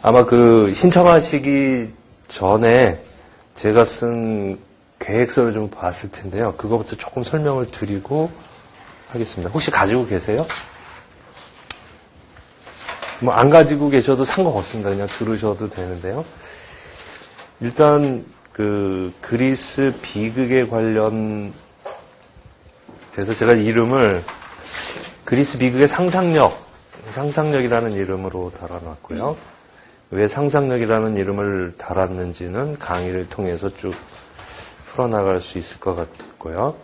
아마 신청하시기 전에 제가 쓴 계획서를 좀 봤을 텐데요. 그거부터 조금 설명을 드리고 하겠습니다. 혹시 가지고 계세요? 안 가지고 계셔도 상관없습니다. 그냥 들으셔도 되는데요. 일단 그리스 비극에 관련돼서 제가 이름을 그리스 비극의 상상력이라는 이름으로 달아놨고요. 왜 상상력이라는 이름을 달았는지는 강의를 통해서 쭉 풀어나갈 수 있을 것 같고요.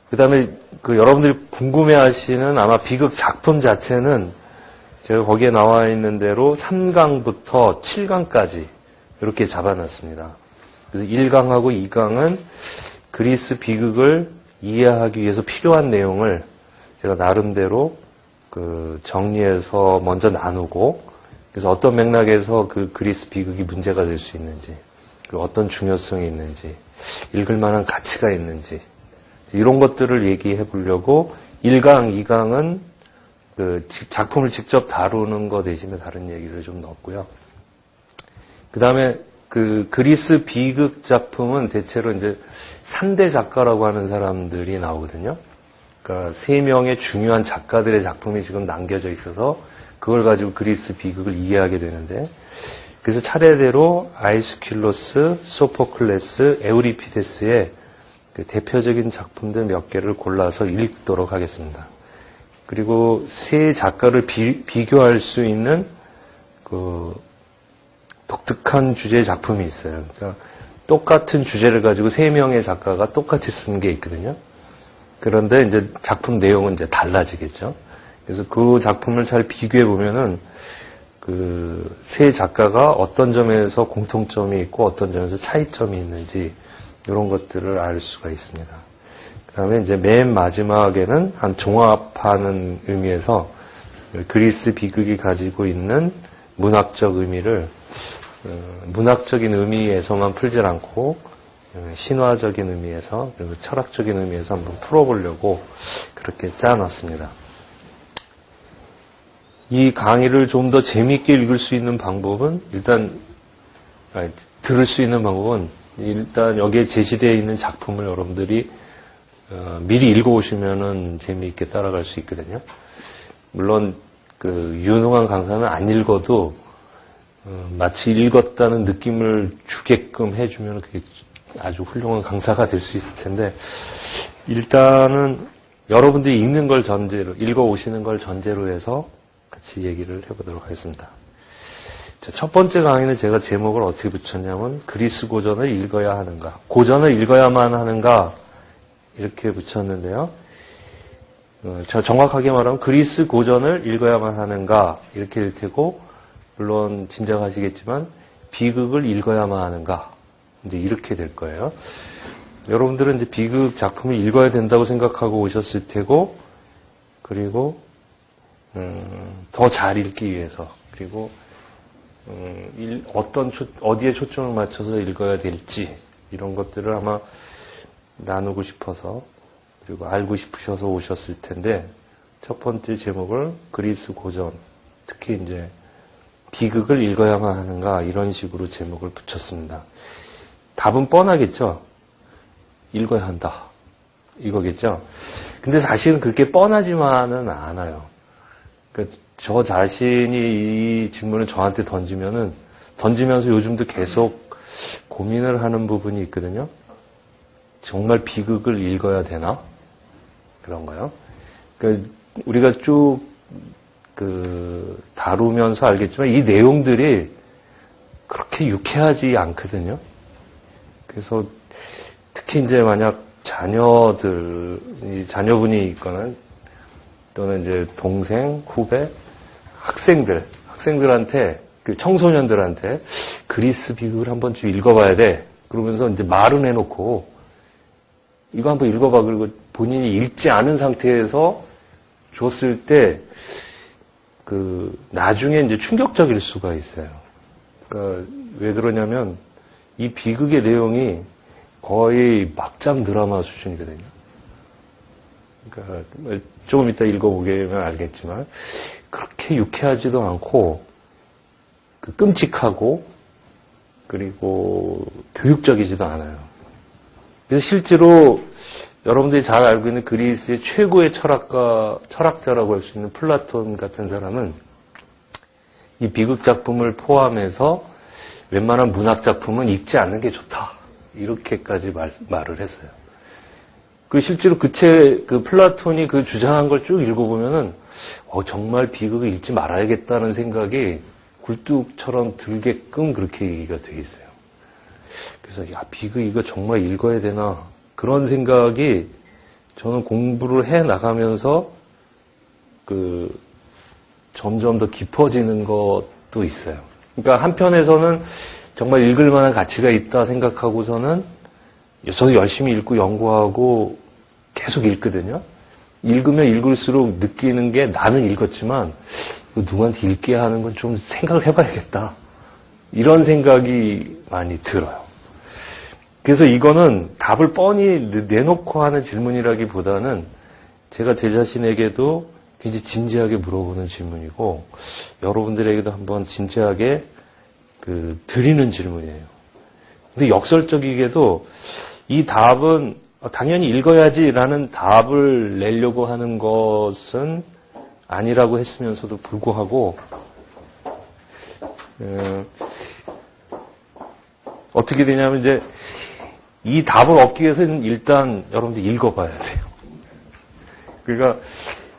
그 다음에 여러분들이 궁금해하시는 아마 비극 작품 자체는 제가 거기에 나와 있는 대로 3강부터 7강까지 이렇게 잡아놨습니다. 그래서 1강하고 2강은 그리스 비극을 이해하기 위해서 필요한 내용을 제가 나름대로 정리해서 먼저 나누고, 그래서 어떤 맥락에서 그리스 비극이 문제가 될 수 있는지, 그리고 어떤 중요성이 있는지, 읽을 만한 가치가 있는지, 이런 것들을 얘기해 보려고 1강, 2강은 작품을 직접 다루는 거 대신에 다른 얘기를 좀 넣었고요. 그 다음에 그리스 비극 작품은 대체로 이제 3대 작가라고 하는 사람들이 나오거든요. 그러니까 3명의 중요한 작가들의 작품이 지금 남겨져 있어서 그걸 가지고 그리스 비극을 이해하게 되는데, 그래서 차례대로 아이스킬로스, 소포클레스, 에우리피데스의 대표적인 작품들 몇 개를 골라서 읽도록 하겠습니다. 그리고 세 작가를 비교할 수 있는 독특한 주제의 작품이 있어요. 그러니까 똑같은 주제를 가지고 3명의 작가가 똑같이 쓴 게 있거든요. 그런데 이제 작품 내용은 이제 달라지겠죠. 그래서 그 작품을 잘 비교해 보면은 세 작가가 어떤 점에서 공통점이 있고 어떤 점에서 차이점이 있는지 이런 것들을 알 수가 있습니다. 그 다음에 이제 맨 마지막에는 한 종합하는 의미에서 그리스 비극이 가지고 있는 문학적 의미를 문학적인 의미에서만 풀지 않고 신화적인 의미에서 그리고 철학적인 의미에서 한번 풀어보려고 그렇게 짜놨습니다. 이 강의를 좀 더 재미있게 읽을 수 있는 방법은 들을 수 있는 방법은 일단 여기에 제시되어 있는 작품을 여러분들이 미리 읽어오시면은 재미있게 따라갈 수 있거든요. 물론 유능한 강사는 안 읽어도 마치 읽었다는 느낌을 주게끔 해주면 그게 아주 훌륭한 강사가 될 수 있을 텐데, 일단은 여러분들이 읽는 걸 전제로, 읽어오시는 걸 전제로 해서 같이 얘기를 해보도록 하겠습니다. 자, 첫 번째 강의는 제가 제목을 어떻게 붙였냐면 그리스 고전을 읽어야 하는가, 고전을 읽어야만 하는가 이렇게 붙였는데요. 정확하게 말하면 그리스 고전을 읽어야만 하는가 이렇게 될 테고, 물론 짐작하시겠지만 비극을 읽어야만 하는가 이제 이렇게 될 거예요. 여러분들은 이제 비극 작품을 읽어야 된다고 생각하고 오셨을 테고, 그리고 더 잘 읽기 위해서, 그리고 어디에 초점을 맞춰서 읽어야 될지 이런 것들을 아마 나누고 싶어서, 그리고 알고 싶으셔서 오셨을 텐데, 첫 번째 제목을 그리스 고전, 특히 이제 비극을 읽어야만 하는가 이런 식으로 제목을 붙였습니다. 답은 뻔하겠죠. 읽어야 한다 이거겠죠. 근데 사실은 그렇게 뻔하지만은 않아요. 그러니까 저 자신이 이 질문을 저한테 던지면서 요즘도 계속 고민을 하는 부분이 있거든요. 정말 비극을 읽어야 되나? 그런 거요. 그러니까 우리가 쭉 다루면서 알겠지만 이 내용들이 그렇게 유쾌하지 않거든요. 그래서 특히 이제 만약 자녀분이 있거나 또는 이제 동생, 후배, 학생들한테, 청소년들한테 그리스 비극을 한번 좀 읽어봐야 돼. 그러면서 이제 말은 해놓고 이거 한번 읽어봐. 그리고 본인이 읽지 않은 상태에서 줬을 때 나중에 이제 충격적일 수가 있어요. 그러니까 왜 그러냐면 이 비극의 내용이 거의 막장 드라마 수준이거든요. 그러니까 조금 이따 읽어보면 알겠지만 그렇게 유쾌하지도 않고 끔찍하고 그리고 교육적이지도 않아요. 그래서 실제로 여러분들이 잘 알고 있는 그리스의 최고의 철학자라고 할 수 있는 플라톤 같은 사람은 이 비극 작품을 포함해서 웬만한 문학 작품은 읽지 않는 게 좋다. 이렇게까지 말을 했어요. 그 실제로 그 플라톤이 그 주장한 걸 쭉 읽어보면은 정말 비극을 읽지 말아야겠다는 생각이 굴뚝처럼 들게끔 그렇게 얘기가 되어 있어요. 그래서 비극 이거 정말 읽어야 되나 그런 생각이 저는 공부를 해 나가면서 점점 더 깊어지는 것도 있어요. 그러니까 한편에서는 정말 읽을 만한 가치가 있다 생각하고서는 저도 열심히 읽고 연구하고 계속 읽거든요. 읽으면 읽을수록 느끼는 게 나는 읽었지만 누구한테 읽게 하는 건 좀 생각을 해봐야겠다. 이런 생각이 많이 들어요. 그래서 이거는 답을 뻔히 내놓고 하는 질문이라기보다는 제가 제 자신에게도 굉장히 진지하게 물어보는 질문이고 여러분들에게도 한번 진지하게 드리는 질문이에요. 근데 역설적이게도 이 답은 당연히 읽어야지라는 답을 내려고 하는 것은 아니라고 했으면서도 불구하고 어떻게 되냐면 이제 이 답을 얻기 위해서는 일단 여러분들 읽어봐야 돼요. 그러니까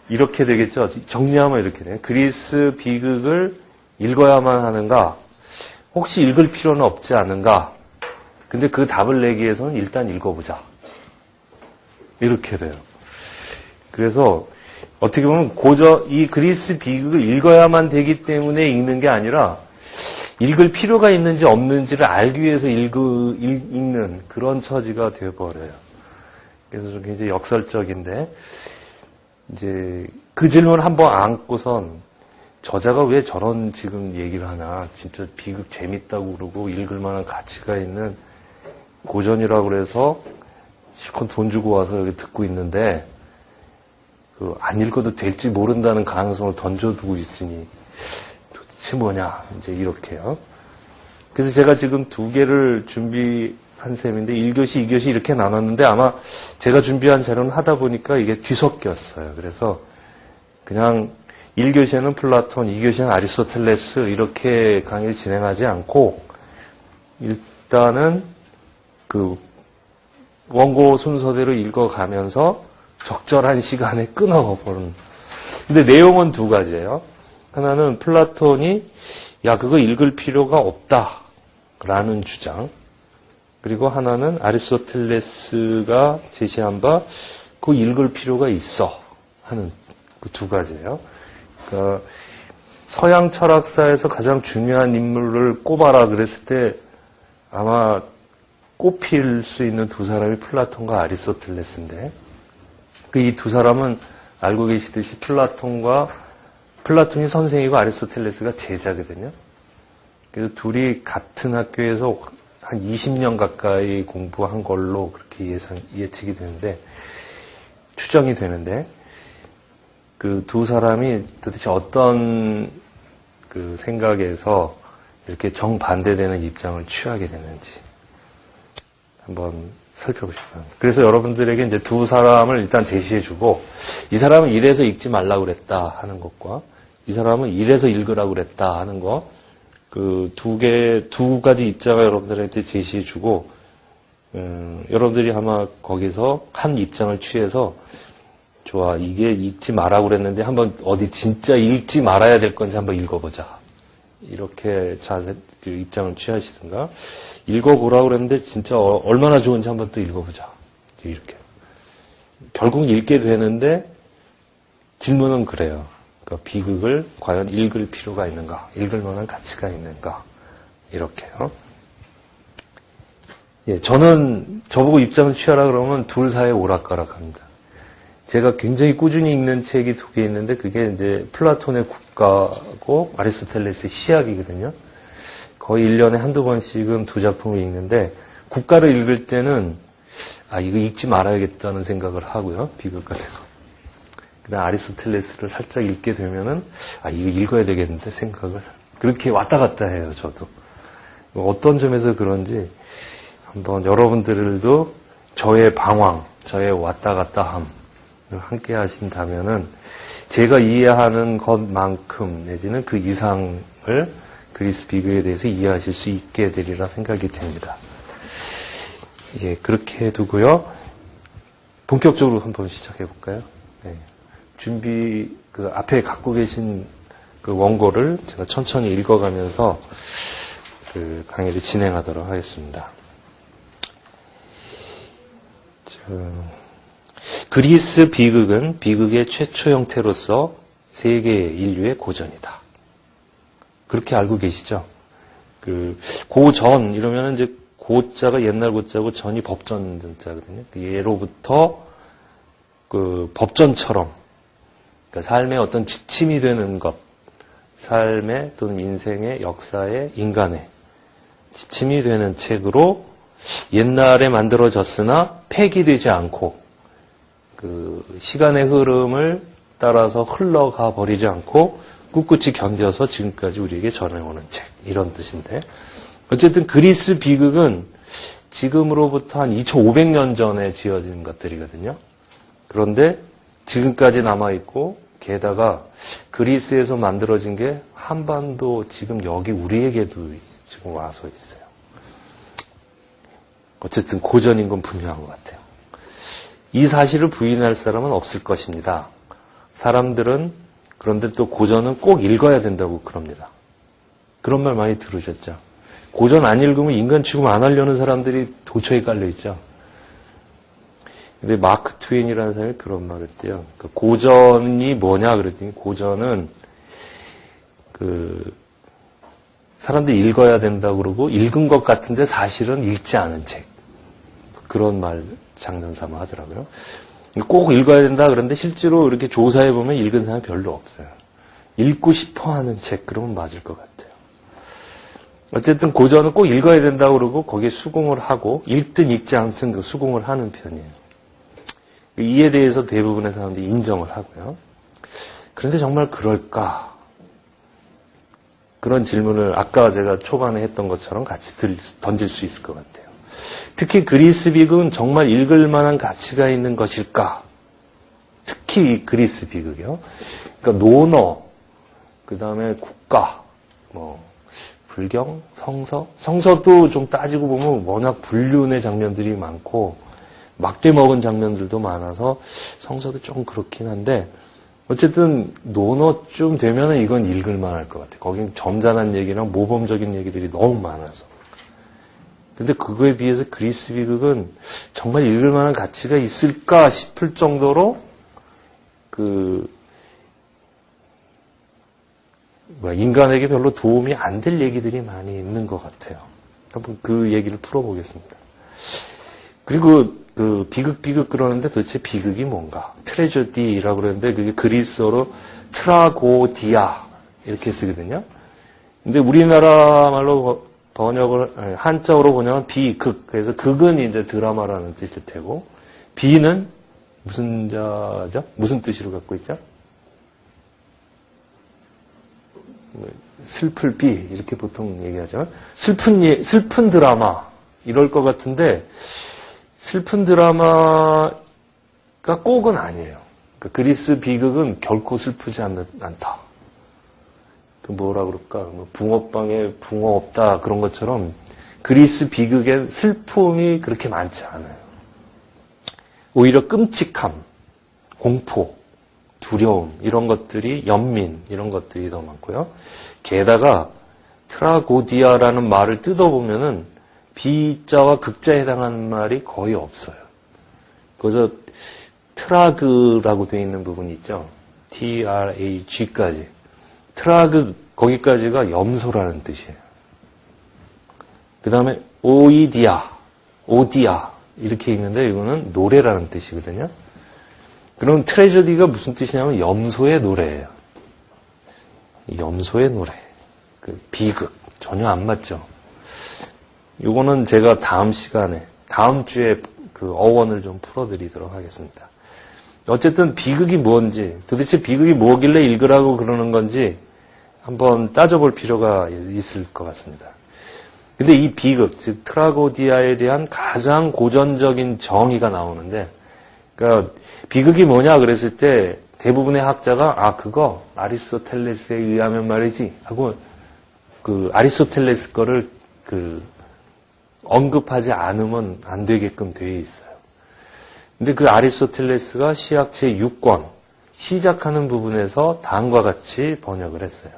이렇게 되겠죠. 정리하면 이렇게 돼요. 그리스 비극을 읽어야만 하는가? 혹시 읽을 필요는 없지 않은가? 근데 그 답을 내기 위해서는 일단 읽어보자. 이렇게 돼요. 그래서 어떻게 보면 이 그리스 비극을 읽어야만 되기 때문에 읽는 게 아니라 읽을 필요가 있는지 없는지를 알기 위해서 읽는 그런 처지가 되어버려요. 그래서 좀 굉장히 역설적인데 이제 그 질문을 한번 안고선 저자가 왜 저런 지금 얘기를 하나 진짜 비극 재밌다고 그러고 읽을 만한 가치가 있는 고전이라고 그래서 실컷 돈 주고 와서 여기 듣고 있는데 안 읽어도 될지 모른다는 가능성을 던져두고 있으니 도대체 뭐냐 이제 이렇게요. 그래서 제가 지금 2개를 준비한 셈인데 1교시, 2교시 이렇게 나눴는데 아마 제가 준비한 자료는 하다 보니까 이게 뒤섞였어요. 그래서 그냥 1교시에는 플라톤, 2교시에는 아리스토텔레스 이렇게 강의를 진행하지 않고 일단은 원고 순서대로 읽어가면서 적절한 시간에 끊어보는. 근데 내용은 2가지예요. 하나는 플라톤이 그거 읽을 필요가 없다라는 주장. 그리고 하나는 아리스토텔레스가 제시한 바 그거 읽을 필요가 있어 하는 그 2가지예요. 그러니까 서양 철학사에서 가장 중요한 인물을 꼽아라 그랬을 때 아마 꼽힐 수 있는 2 사람이 플라톤과 아리스토텔레스인데 이 2 사람은 알고 계시듯이 플라톤이 선생이고 아리스토텔레스가 제자거든요. 그래서 둘이 같은 학교에서 한 20년 가까이 공부한 걸로 그렇게 예측이 되는데 추정이 되는데 그 2 사람이 도대체 어떤 생각에서 이렇게 정반대되는 입장을 취하게 되는지 한번 살펴보고 싶어요. 그래서 여러분들에게 이제 2 사람을 일단 제시해주고 이 사람은 이래서 읽지 말라고 그랬다 하는 것과 이 사람은 이래서 읽으라고 그랬다 하는 거 두 가지 입장을 여러분들한테 제시해주고 여러분들이 아마 거기서 한 입장을 취해서 좋아 이게 읽지 말라고 그랬는데 한번 어디 진짜 읽지 말아야 될 건지 한번 읽어보자. 이렇게 입장을 취하시든가 읽어보라고 그랬는데 진짜 얼마나 좋은지 한번 또 읽어보자. 이렇게. 결국 읽게 되는데 질문은 그래요. 그러니까 비극을 과연 읽을 필요가 있는가? 읽을 만한 가치가 있는가? 이렇게요. 저는 저보고 입장을 취하라 그러면 둘 사이에 오락가락합니다. 제가 굉장히 꾸준히 읽는 책이 2개 있는데 그게 이제 플라톤의 국가고 아리스토텔레스의 시학이거든요. 거의 1년에 한두 번씩은 2 작품을 읽는데 국가를 읽을 때는 이거 읽지 말아야겠다는 생각을 하고요. 비극 같은 거. 그다음 아리스토텔레스를 살짝 읽게 되면은 이거 읽어야 되겠는데 생각을 그렇게 왔다 갔다 해요. 저도 어떤 점에서 그런지 한번 여러분들도 저의 방황, 저의 왔다 갔다 함을 함께 하신다면은 제가 이해하는 것만큼 내지는 그 이상을 그리스 비극에 대해서 이해하실 수 있게 되리라 생각이 됩니다. 예, 그렇게 두고요. 본격적으로 한번 시작해 볼까요? 네. 준비, 앞에 갖고 계신 그 원고를 제가 천천히 읽어가면서 그 강의를 진행하도록 하겠습니다. 그리스 비극은 비극의 최초 형태로서 세계 인류의 고전이다. 그렇게 알고 계시죠? 고전, 이러면은 이제 고자가 옛날 고자고 전이 법전 전자거든요. 예로부터 법전처럼, 그러니까 삶의 어떤 지침이 되는 것, 삶의 또는 인생의 역사의 인간의 지침이 되는 책으로 옛날에 만들어졌으나 폐기되지 않고 시간의 흐름을 따라서 흘러가 버리지 않고 꿋꿋이 견뎌서 지금까지 우리에게 전해오는 책, 이런 뜻인데, 어쨌든 그리스 비극은 지금으로부터 한 2500년 전에 지어진 것들이거든요. 그런데 지금까지 남아있고, 게다가 그리스에서 만들어진 게 한반도 지금 여기 우리에게도 지금 와서 있어요. 어쨌든 고전인 건 분명한 것 같아요. 이 사실을 부인할 사람은 없을 것입니다. 사람들은 그런데 또 고전은 꼭 읽어야 된다고 그럽니다. 그런 말 많이 들으셨죠? 고전 안 읽으면 인간 취급 안 하려는 사람들이 도처에 깔려있죠. 근데 마크 트웨인이라는 사람이 그런 말을 했대요. 고전이 뭐냐 그랬더니 고전은 사람들이 읽어야 된다고 그러고 읽은 것 같은데 사실은 읽지 않은 책. 그런 말 장난 삼아 하더라고요. 꼭 읽어야 된다 그런데 실제로 이렇게 조사해 보면 읽은 사람이 별로 없어요. 읽고 싶어 하는 책, 그러면 맞을 것 같아요. 어쨌든 고전은 꼭 읽어야 된다고 그러고 거기에 수긍을 하고 읽든 읽지 않든 수긍을 하는 편이에요. 이에 대해서 대부분의 사람들이 인정을 하고요. 그런데 정말 그럴까? 그런 질문을 아까 제가 초반에 했던 것처럼 같이 던질 수 있을 것 같아요. 특히 그리스 비극은 정말 읽을 만한 가치가 있는 것일까? 특히 이 그리스 비극이요. 그러니까 논어, 그 다음에 국가, 불경, 성서도 좀 따지고 보면 워낙 불륜의 장면들이 많고 막대 먹은 장면들도 많아서 성서도 좀 그렇긴 한데 어쨌든 논어쯤 되면은 이건 읽을 만할 것 같아요. 거긴 점잖은 얘기랑 모범적인 얘기들이 너무 많아서. 근데 그거에 비해서 그리스 비극은 정말 읽을 만한 가치가 있을까 싶을 정도로 인간에게 별로 도움이 안 될 얘기들이 많이 있는 것 같아요. 한번 그 얘기를 풀어보겠습니다. 그리고 비극 그러는데 도대체 비극이 뭔가? 트레저디라고 그러는데 그게 그리스어로 트라고디아 이렇게 쓰거든요. 근데 우리나라 말로 한자어로 번역은 비극. 그래서 극은 이제 드라마라는 뜻일 테고, 비는 무슨 자죠? 무슨 뜻으로 갖고 있죠? 슬플 비 이렇게 보통 얘기하죠. 슬픈 드라마 이럴 것 같은데 슬픈 드라마가 꼭은 아니에요. 그리스 비극은 결코 슬프지 않다. 뭐라 그럴까? 붕어빵에 붕어 없다 그런 것처럼 그리스 비극의 슬픔이 그렇게 많지 않아요. 오히려 끔찍함, 공포, 두려움 이런 것들이 연민 이런 것들이 더 많고요. 게다가 트라고디아라는 말을 뜯어보면은 비자와 극자에 해당하는 말이 거의 없어요. 그래서 트라그라고 되어 있는 부분이 있죠. TRAG까지. 트라그 거기까지가 염소라는 뜻이에요. 그 다음에 오디아 이렇게 있는데 이거는 노래라는 뜻이거든요. 그럼 트레저디가 무슨 뜻이냐면 염소의 노래예요. 염소의 노래. 비극 전혀 안 맞죠. 이거는 제가 다음 시간에 다음 주에 어원을 좀 풀어드리도록 하겠습니다. 어쨌든 비극이 뭔지, 도대체 비극이 뭐길래 읽으라고 그러는 건지 한번 따져볼 필요가 있을 것 같습니다. 근데 이 비극, 즉 트라고디아에 대한 가장 고전적인 정의가 나오는데, 그러니까 비극이 뭐냐 그랬을 때 대부분의 학자가 그거 아리스토텔레스에 의하면 말이지 하고 그 아리스토텔레스 거를 언급하지 않으면 안 되게끔 되어 있어요. 근데 그 아리스토텔레스가 시학 제6권 시작하는 부분에서 다음과 같이 번역을 했어요.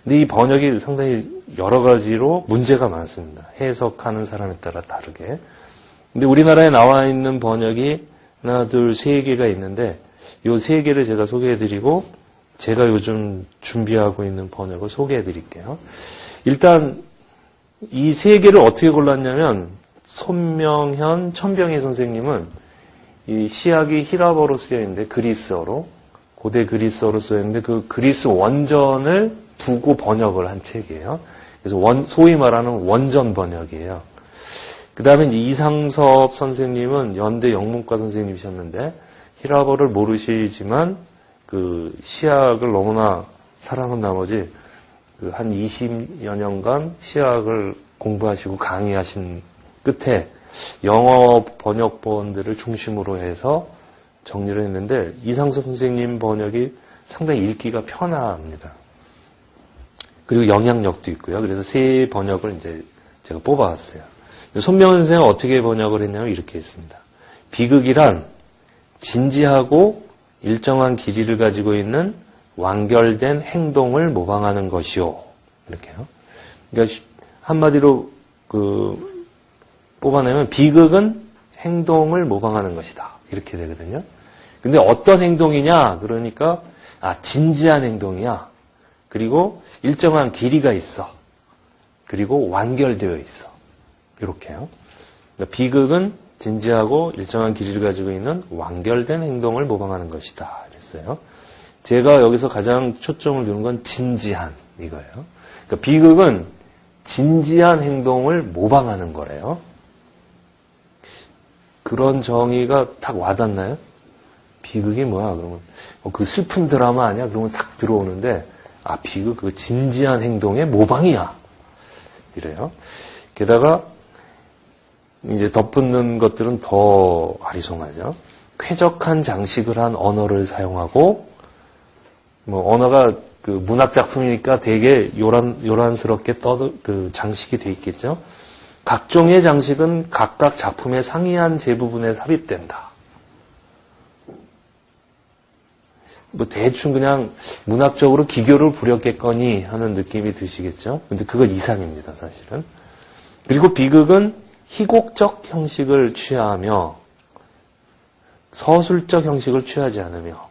근데 이 번역이 상당히 여러 가지로 문제가 많습니다. 해석하는 사람에 따라 다르게. 근데 우리나라에 나와 있는 번역이 하나, 둘, 세 개가 있는데 이 세 개를 제가 소개해드리고 제가 요즘 준비하고 있는 번역을 소개해드릴게요. 일단 이 세 개를 어떻게 골랐냐면 손명현, 천병희 선생님은 이 시학이 히라버로 쓰여있는데 그리스어로 고대 그리스어로 쓰여있는데 그 그리스 원전을 두고 번역을 한 책이에요. 그래서 소위 말하는 원전 번역이에요. 그 다음에 이상섭 선생님은 연대 영문과 선생님이셨는데 히라버를 모르시지만 그 시학을 너무나 사랑한 나머지 한 20여 년간 시학을 공부하시고 강의하신 끝에 영어 번역본들을 중심으로 해서 정리를 했는데 이상섭 선생님 번역이 상당히 읽기가 편합니다. 그리고 영향력도 있고요. 그래서 세 번역을 이제 제가 뽑아왔어요. 손명현 선생은 어떻게 번역을 했냐면 이렇게 했습니다. 비극이란 진지하고 일정한 길이를 가지고 있는 완결된 행동을 모방하는 것이요. 이렇게요. 그러니까 한마디로 뽑아내면 비극은 행동을 모방하는 것이다. 이렇게 되거든요. 근데 어떤 행동이냐? 그러니까 진지한 행동이야. 그리고 일정한 길이가 있어. 그리고 완결되어 있어. 이렇게요. 그러니까 비극은 진지하고 일정한 길이를 가지고 있는 완결된 행동을 모방하는 것이다. 이랬어요. 제가 여기서 가장 초점을 두는 건 진지한 이거예요. 그러니까 비극은 진지한 행동을 모방하는 거래요. 그런 정의가 딱 와닿나요? 비극이 뭐야? 그러면 그 슬픈 드라마 아니야? 그러면 딱 들어오는데 비극 그 진지한 행동의 모방이야. 이래요. 게다가 이제 덧붙는 것들은 더 아리송하죠. 쾌적한 장식을 한 언어를 사용하고 언어가 그 문학 작품이니까 되게 요란스럽게 장식이 돼 있겠죠. 각종의 장식은 각각 작품의 상이한 제부분에 삽입된다. 대충 그냥 문학적으로 기교를 부렸겠거니 하는 느낌이 드시겠죠. 근데 그건 이상입니다, 사실은. 그리고 비극은 희곡적 형식을 취하며 서술적 형식을 취하지 않으며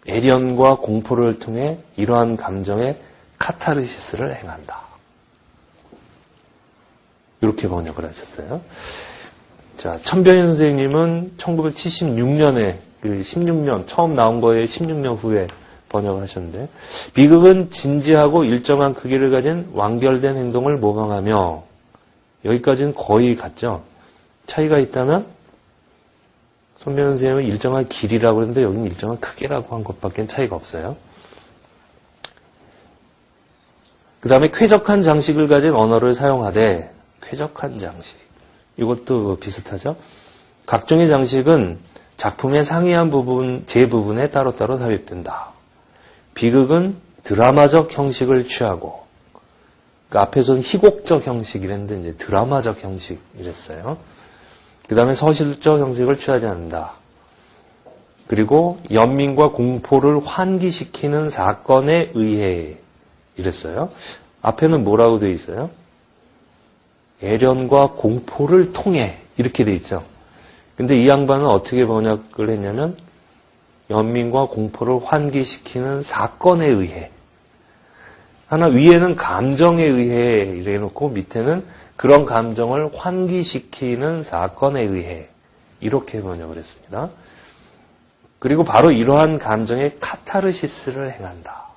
애련과 공포를 통해 이러한 감정의 카타르시스를 행한다. 이렇게 번역을 하셨어요. 자, 천병희 선생님은 1976년에 16년 처음 나온 거에 16년 후에 번역을 하셨는데 비극은 진지하고 일정한 크기를 가진 완결된 행동을 모방하며 여기까지는 거의 같죠. 차이가 있다면 손명현 선생님은 일정한 길이라고 했는데 여기는 일정한 크기라고 한 것밖에 차이가 없어요. 그 다음에 쾌적한 장식을 가진 언어를 사용하되 쾌적한 장식 이것도 비슷하죠. 각종의 장식은 작품의 상이한 부분, 제부분에 따로따로 삽입된다. 비극은 드라마적 형식을 취하고 그러니까 앞에서는 희곡적 형식이랬는데 이제 드라마적 형식이랬어요. 그 다음에 서술적 형식을 취하지 않는다. 그리고 연민과 공포를 환기시키는 사건에 의해 이랬어요. 앞에는 뭐라고 되어 있어요? 애련과 공포를 통해 이렇게 되어 있죠. 근데 이 양반은 어떻게 번역을 했냐면 연민과 공포를 환기시키는 사건에 의해 하나 위에는 감정에 의해 이래 놓고 밑에는 그런 감정을 환기시키는 사건에 의해 이렇게 번역을 했습니다. 그리고 바로 이러한 감정의 카타르시스를 행한다.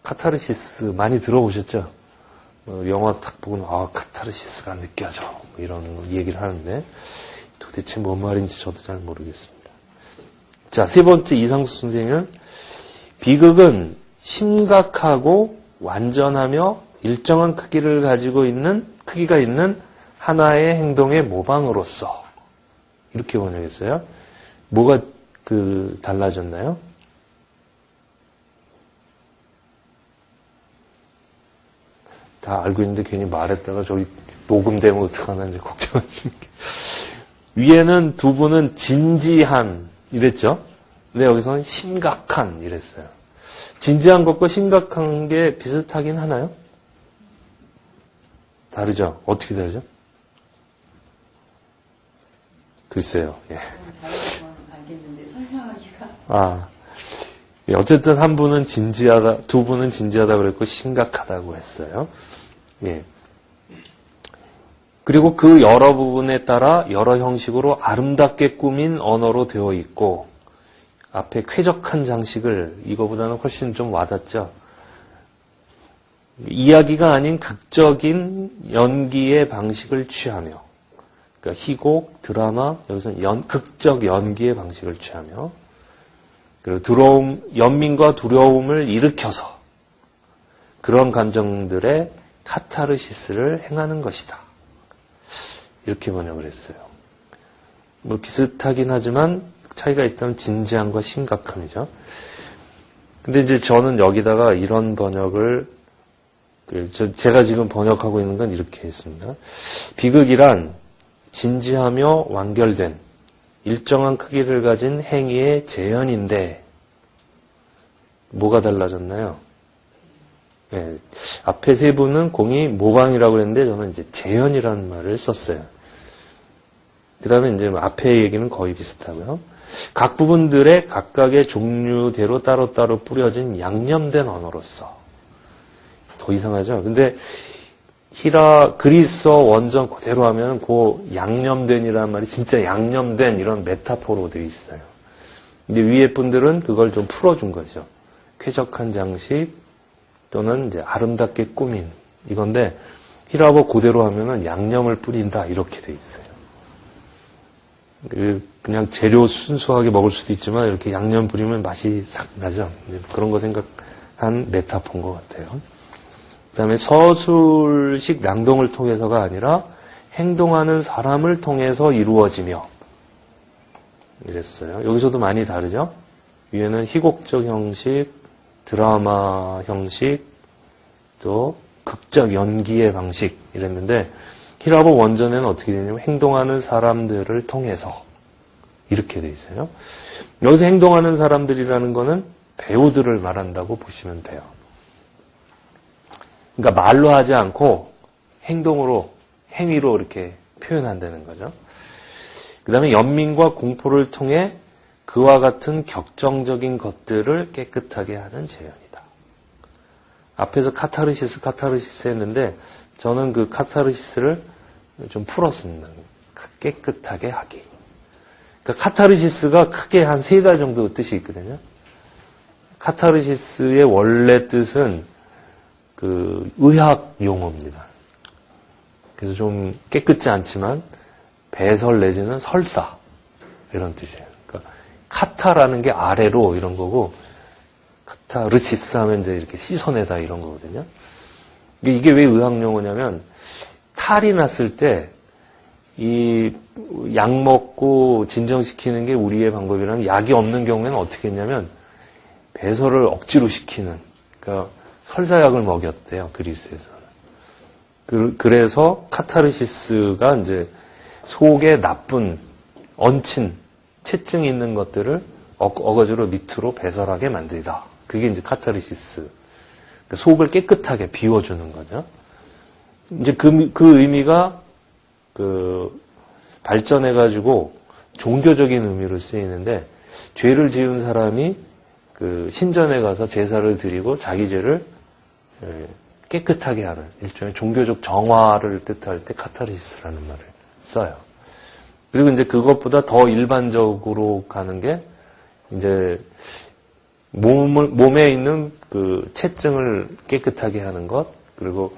카타르시스 많이 들어보셨죠? 영화 딱 보고 카타르시스가 느껴져 이런 얘기를 하는데 도대체 뭔 말인지 저도 잘 모르겠습니다. 자, 세 번째 이상수 선생은 비극은 심각하고 완전하며 일정한 크기가 있는 하나의 행동의 모방으로서 이렇게 번역했어요. 뭐가 달라졌나요? 다 알고 있는데 괜히 말했다가 저기 녹음되면 어떡하나 이제 걱정하시는 게. 위에는 두 분은 진지한 이랬죠? 근데 여기서는 심각한 이랬어요. 진지한 것과 심각한 게 비슷하긴 하나요? 다르죠? 어떻게 다르죠? 글쎄요. 예. 알겠는데 설명하기가. 어쨌든 한 분은 진지하다, 두 분은 진지하다 그랬고 심각하다고 했어요. 예. 그리고 그 여러 부분에 따라 여러 형식으로 아름답게 꾸민 언어로 되어 있고 앞에 쾌적한 장식을 이거보다는 훨씬 좀 와닿죠. 이야기가 아닌 극적인 연기의 방식을 취하며 그러니까 희곡, 드라마, 여기서는 극적 연기의 방식을 취하며 그리고 연민과 두려움을 일으켜서 그런 감정들의 카타르시스를 행하는 것이다. 이렇게 번역을 했어요. 뭐 비슷하긴 하지만 차이가 있다면 진지함과 심각함이죠. 근데 이제 저는 여기다가 이런 번역을 제가 지금 번역하고 있는 건 이렇게 했습니다. 비극이란 진지하며 완결된 일정한 크기를 가진 행위의 재현인데 뭐가 달라졌나요? 네, 앞에 세 분은 공이 모방이라고 했는데 저는 이제 재현이라는 말을 썼어요. 그 다음에 이제 앞에 얘기는 거의 비슷하고요. 각 부분들의 각각의 종류대로 따로따로 뿌려진 양념된 언어로서 더 이상하죠? 근데 그리스어 원전 그대로 하면 그 양념된이라는 말이 진짜 양념된 이런 메타포로 되어 있어요. 근데 위에 분들은 그걸 좀 풀어준 거죠. 쾌적한 장식 또는 이제 아름답게 꾸민 이건데 히라보 그대로 하면은 양념을 뿌린다 이렇게 되어 있어요. 그냥 재료 순수하게 먹을 수도 있지만 이렇게 양념 뿌리면 맛이 싹 나죠. 이제 그런 거 생각한 메타포인 것 같아요. 그 다음에 서술식 낭동을 통해서가 아니라 행동하는 사람을 통해서 이루어지며 이랬어요. 여기서도 많이 다르죠? 위에는 희곡적 형식, 드라마 형식, 또 극적 연기의 방식 이랬는데 히라보 원전에는 어떻게 되냐면 행동하는 사람들을 통해서 이렇게 돼 있어요. 여기서 행동하는 사람들이라는 거는 배우들을 말한다고 보시면 돼요. 그러니까 말로 하지 않고 행동으로, 행위로 이렇게 표현한다는 거죠. 그 다음에 연민과 공포를 통해 그와 같은 격정적인 것들을 깨끗하게 하는 재현이다. 앞에서 카타르시스 했는데 저는 그 카타르시스를 좀 풀었습니다. 깨끗하게 하기. 그러니까 카타르시스가 크게 한 3가지 정도 뜻이 있거든요. 카타르시스의 원래 뜻은 의학 용어입니다. 그래서 좀 깨끗지 않지만 배설 내지는 설사 이런 뜻이에요. 그러니까 카타라는 게 아래로 이런 거고 카타르시스 하면 이제 이렇게 씻어내다 이런 거거든요. 이게 왜 의학 용어냐면 탈이 났을 때 이 약 먹고 진정시키는 게 우리의 방법이라면 약이 없는 경우에는 어떻게 했냐면 배설을 억지로 시키는 그러니까 설사약을 먹였대요, 그리스에서는. 그래서 카타르시스가 이제 속에 나쁜, 얹힌, 체증이 있는 것들을 어거지로 밑으로 배설하게 만들다. 그게 이제 카타르시스. 속을 깨끗하게 비워주는 거죠. 이제 그 의미가, 발전해가지고 종교적인 의미로 쓰이는데, 죄를 지은 사람이 신전에 가서 제사를 드리고 자기 죄를 깨끗하게 하는 일종의 종교적 정화를 뜻할 때 카타르시스라는 말을 써요. 그리고 이제 그것보다 더 일반적으로 가는 게 이제 몸에 있는 체증을 깨끗하게 하는 것, 그리고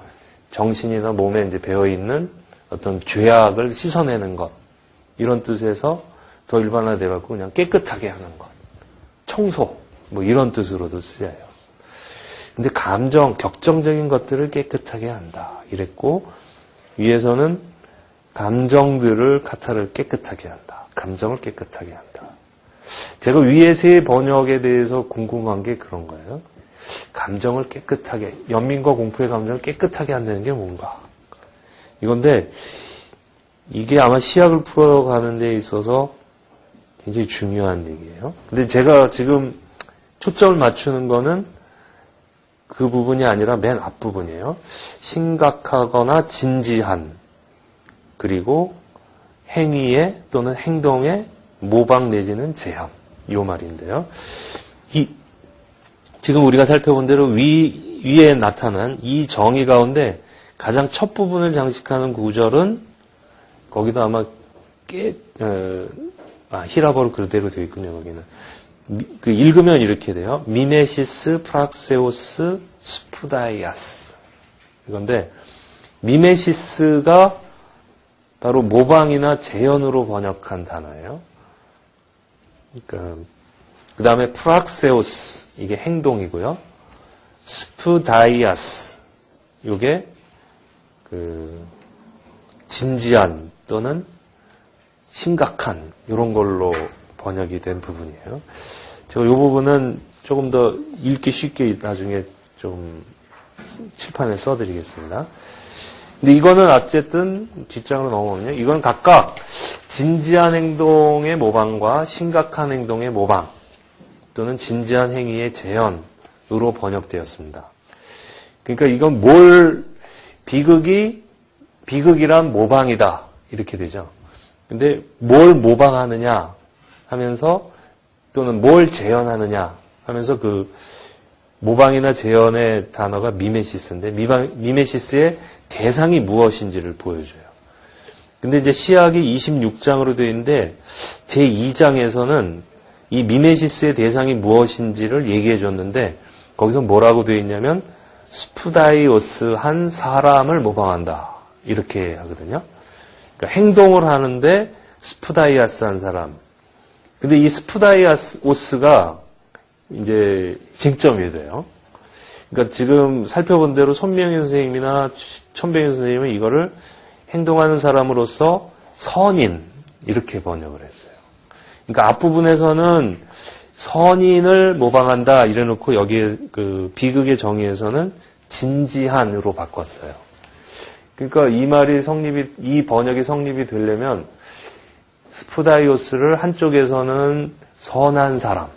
정신이나 몸에 이제 배어 있는 어떤 죄악을 씻어내는 것, 이런 뜻에서 더 일반화돼갖고 그냥 깨끗하게 하는 것, 청소 뭐 이런 뜻으로도 쓰여요. 근데 감정, 격정적인 것들을 깨끗하게 한다 이랬고, 위에서는 감정들을 카타를 깨끗하게 한다. 감정을 깨끗하게 한다. 제가 위에 세 번역에 대해서 궁금한 게 그런 거예요. 감정을 깨끗하게, 연민과 공포의 감정을 깨끗하게 한다는 게 뭔가. 이건데 이게 아마 시약을 풀어가는 데 있어서 굉장히 중요한 얘기예요. 근데 제가 지금 초점을 맞추는 거는 그 부분이 아니라 맨 앞부분이에요. 심각하거나 진지한, 그리고 행위에 또는 행동에 모방 내지는 제한, 이 말인데요. 지금 우리가 살펴본 대로 위에 나타난 이 정의 가운데 가장 첫 부분을 장식하는 구절은 거기도 아마 히라버로 그대로 되어 있군요. 거기는 읽으면 이렇게 돼요. 미메시스 프락세오스 스푸다이아스. 이건데 미메시스가 바로 모방이나 재현으로 번역한 단어예요. 그러니까 그 다음에 프락세오스, 이게 행동이고요. 스푸다이아스, 이게 진지한 또는 심각한 이런 걸로 번역이 된 부분이에요. 제가 이 부분은 조금 더 읽기 쉽게 나중에 좀 칠판에 써드리겠습니다. 근데 이거는 어쨌든 뒷장으로 넘어오면요. 이건 각각 진지한 행동의 모방과 심각한 행동의 모방 또는 진지한 행위의 재현으로 번역되었습니다. 그러니까 이건 비극이란 모방이다 이렇게 되죠. 근데 뭘 모방하느냐 하면서 또는 뭘 재현하느냐 하면서 그 모방이나 재현의 단어가 미메시스인데 미메시스의 대상이 무엇인지를 보여줘요. 근데 이제 시약이 26장으로 되어 있는데 제2장에서는 이 미메시스의 대상이 무엇인지를 얘기해 줬는데 거기서 뭐라고 되어 있냐면 스푸다이오스 한 사람을 모방한다 이렇게 하거든요. 그러니까 행동을 하는데 스푸다이아스 한 사람. 근데 이 스푸다이오스가 이제 쟁점이 돼요. 그러니까 지금 살펴본 대로 손명희 선생님이나 천병희 선생님은 이거를 행동하는 사람으로서 선인 이렇게 번역을 했어요. 그러니까 앞부분에서는 선인을 모방한다 이래놓고 여기에 그 비극의 정의에서는 진지한으로 바꿨어요. 그러니까 이 번역이 성립이 되려면 스푸다이오스를 한쪽에서는 선한 사람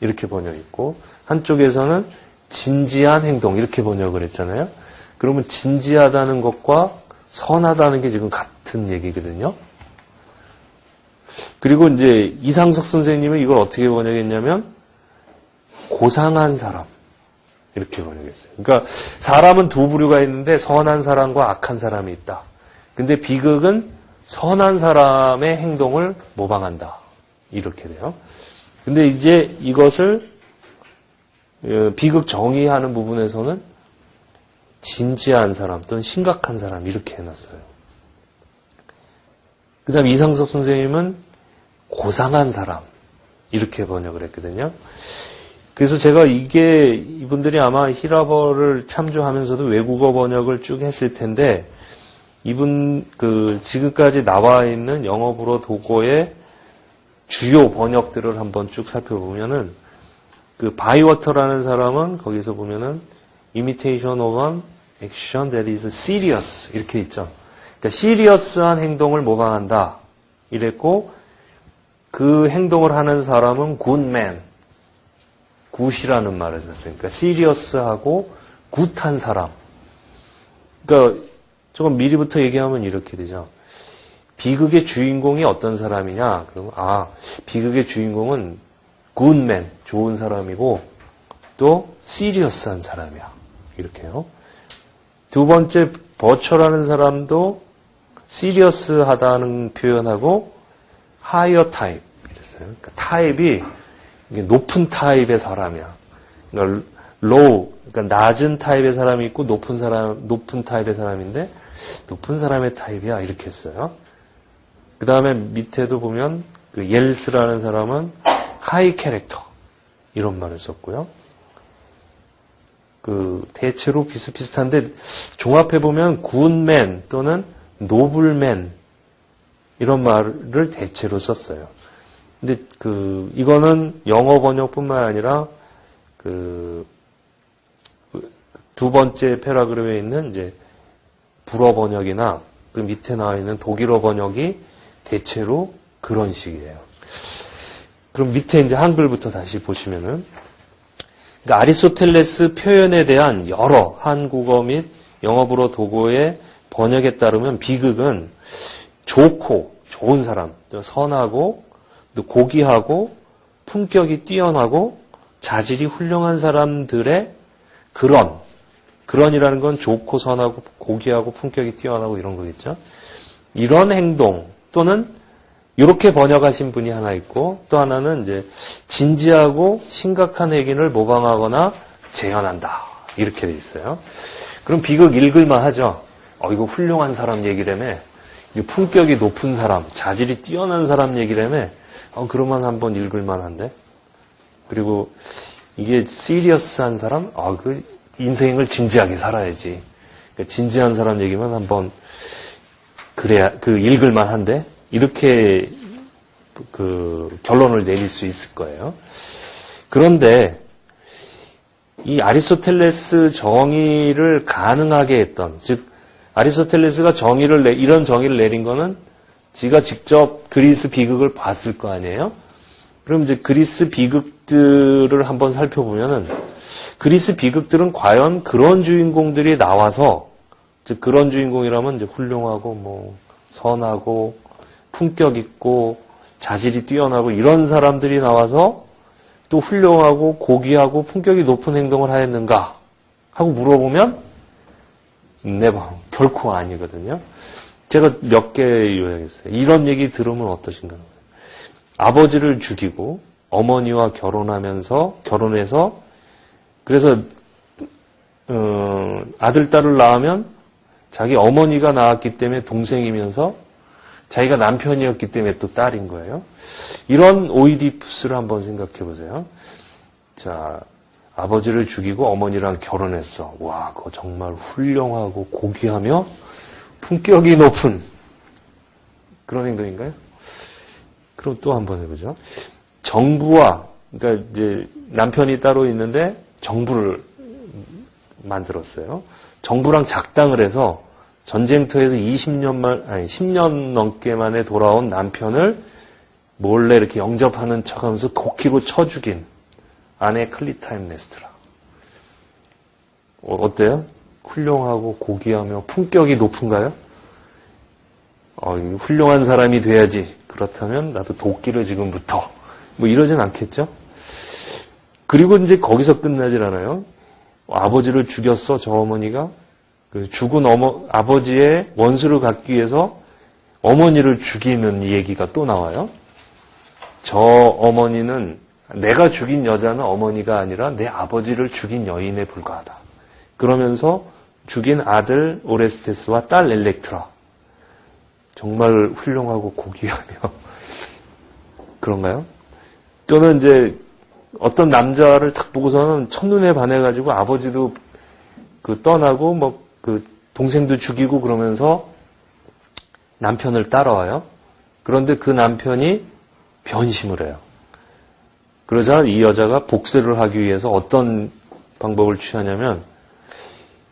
이렇게 번역했고 한쪽에서는 진지한 행동 이렇게 번역을 했잖아요. 그러면 진지하다는 것과 선하다는 게 지금 같은 얘기거든요. 그리고 이제 이상석 선생님은 이걸 어떻게 번역했냐면 고상한 사람 이렇게 번역했어요. 그러니까 사람은 두 부류가 있는데 선한 사람과 악한 사람이 있다. 근데 비극은 선한 사람의 행동을 모방한다. 이렇게 돼요. 근데 이제 이것을 비극 정의하는 부분에서는 진지한 사람 또는 심각한 사람 이렇게 해놨어요. 그 다음 이상섭 선생님은 고상한 사람 이렇게 번역을 했거든요. 그래서 제가 이분들이 아마 히라버를 참조하면서도 외국어 번역을 쭉 했을 텐데 지금까지 나와 있는 영어불어 도고의 주요 번역들을 한번 쭉 살펴보면은 바이워터라는 사람은 거기서 보면은 imitation of an action that is serious 이렇게 있죠. 그러니까 시리어스한 행동을 모방한다 이랬고 그 행동을 하는 사람은 굿맨, 굿이라는 말을 썼어요. 그러니까 시리어스하고 굿한 사람. 그러니까 조금 미리부터 얘기하면 이렇게 되죠. 비극의 주인공이 어떤 사람이냐? 그러면 비극의 주인공은 굿맨, 좋은 사람이고 또 시리어스한 사람이야. 이렇게요. 두 번째 버처라는 사람도 시리어스하다는 표현하고 하이어 타입 이랬어요. 그러니까 타입이 높은 타입의 사람이야. 그러니까 low, 그러니까 낮은 타입의 사람이 있고 높은 타입의 사람인데 높은 사람의 타입이야 이렇게 했어요. 그 다음에 밑에도 보면 그 옐스라는 사람은 하이 캐릭터 이런 말을 썼고요. 그 대체로 비슷비슷한데 종합해 보면 굿맨 또는 노블맨 이런 말을 대체로 썼어요. 근데 그 이거는 영어 번역뿐만 아니라 그 두 번째 패러그램에 있는 이제 불어 번역이나 그 밑에 나와 있는 독일어 번역이 대체로 그런 식이에요. 그럼 밑에 이제 한글부터 다시 보시면은 그러니까 아리스토텔레스 표현에 대한 여러 한국어 및 영어 불어 도구의 번역에 따르면 비극은 좋고 좋은 사람, 선하고 또 고귀하고 품격이 뛰어나고 자질이 훌륭한 사람들의 그런이라는 건 좋고 선하고 고귀하고 품격이 뛰어나고 이런 거겠죠. 이런 행동 또는 이렇게 번역하신 분이 하나 있고 또 하나는 이제 진지하고 심각한 행위를 모방하거나 재현한다 이렇게 돼 있어요. 그럼 비극 읽을만 하죠. 이거 훌륭한 사람 얘기라며, 이거 품격이 높은 사람, 자질이 뛰어난 사람 얘기라며, 그러면 한번 읽을만 한데. 그리고 이게 시리어스한 사람, 그 인생을 진지하게 살아야지. 그러니까 진지한 사람 얘기만 한번 그래야 읽을만 한데 이렇게 그 결론을 내릴 수 있을 거예요. 그런데 이 아리스토텔레스 정의를 가능하게 했던, 즉 아리스토텔레스가 이런 정의를 내린 거는 지가 직접 그리스 비극을 봤을 거 아니에요? 그럼 이제 그리스 비극들을 한번 살펴보면은 그리스 비극들은 과연 그런 주인공들이 나와서, 즉 그런 주인공이라면 이제 훌륭하고 선하고 품격 있고 자질이 뛰어나고 이런 사람들이 나와서 또 훌륭하고 고귀하고 품격이 높은 행동을 하였는가 하고 물어보면 결코 아니거든요. 제가 몇 개 요약했어요. 이런 얘기 들으면 어떠신가요? 아버지를 죽이고 어머니와 결혼해서 그래서 아들 딸을 낳으면 자기 어머니가 낳았기 때문에 동생이면서 자기가 남편이었기 때문에 또 딸인 거예요. 이런 오이디푸스를 한번 생각해 보세요. 자, 아버지를 죽이고 어머니랑 결혼했어. 와, 그거 정말 훌륭하고 고귀하며 품격이 높은 그런 행동인가요? 그럼 또 한번 해보죠. 정부와, 그러니까 이제 남편이 따로 있는데 정부를 만들었어요. 정부랑 작당을 해서 전쟁터에서 10년 넘게 만에 돌아온 남편을 몰래 이렇게 영접하는 척하면서 도끼로 쳐 죽인 아내 클리타임네스트라. 어때요? 훌륭하고 고귀하며 품격이 높은가요? 훌륭한 사람이 돼야지. 그렇다면 나도 도끼를 지금부터. 이러진 않겠죠? 그리고 이제 거기서 끝나질 않아요. 아버지를 죽였어, 저 어머니가. 그 죽은 아버지의 원수를 갚기 위해서 어머니를 죽이는 얘기가 또 나와요. 저 어머니는, 내가 죽인 여자는 어머니가 아니라 내 아버지를 죽인 여인에 불과하다. 그러면서 죽인 아들 오레스테스와 딸 엘렉트라. 정말 훌륭하고 고귀하며 그런가요? 또는 이제 어떤 남자를 딱 보고서는 첫눈에 반해가지고 아버지도 떠나고 동생도 죽이고 그러면서 남편을 따라와요. 그런데 그 남편이 변심을 해요. 그러자 이 여자가 복수를 하기 위해서 어떤 방법을 취하냐면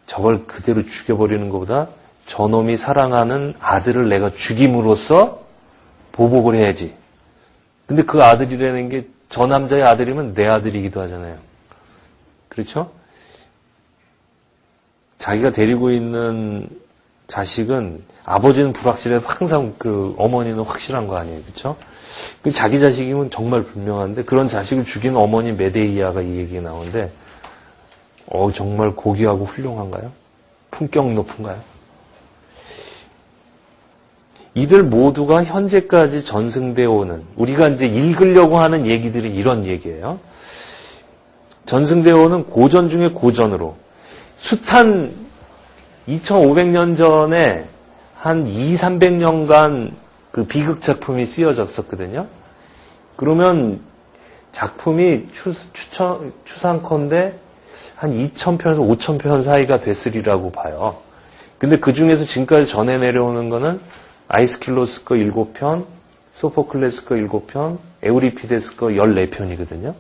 저걸 그대로 죽여버리는 것보다 저놈이 사랑하는 아들을 내가 죽임으로써 보복을 해야지. 근데 그 아들이라는 게 저 남자의 아들이면 내 아들이기도 하잖아요. 그렇죠? 자기가 데리고 있는 자식은 아버지는 불확실해도 항상 그 어머니는 확실한 거 아니에요. 그렇죠? 자기 자식이면 정말 분명한데 그런 자식을 죽인 어머니 메데이아가 이 얘기가 나오는데 정말 고귀하고 훌륭한가요? 품격 높은가요? 이들 모두가 현재까지 전승되어 오는, 우리가 이제 읽으려고 하는 얘기들이 이런 얘기예요. 전승되어 오는 고전 중에 고전으로 숱한 2500년 전에 한 200~300년간 그 비극 작품이 쓰여졌었거든요. 그러면 작품이 추상컨대 한 2,000편에서 5,000편 사이가 됐으리라고 봐요. 근데 그 중에서 지금까지 전해 내려오는 거는 아이스킬로스 거 7편, 소포클레스 거 7편, 에우리피데스 거 14편이거든요.